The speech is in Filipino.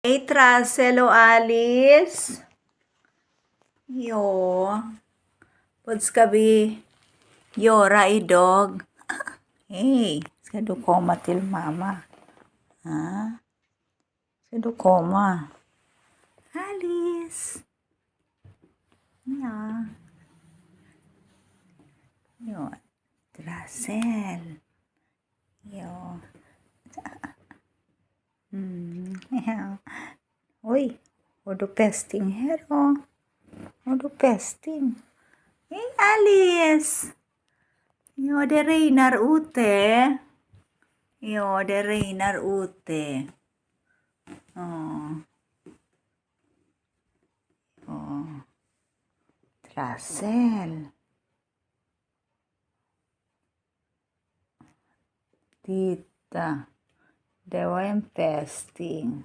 Hey, Russell o Alice? Yo. Puds kabi. Yora idog. Hey, ska du komma till mamma? Ha? Ska du komma? Alice. Ja. Jo. Russell. Jo. Ja. Oj, har du pesting här då? Har du pesting? Hej Alice! Ja, det regnar ute. Ja, det regnar ute. Ja. Ja. Trassel. Titta. Det var en pesting.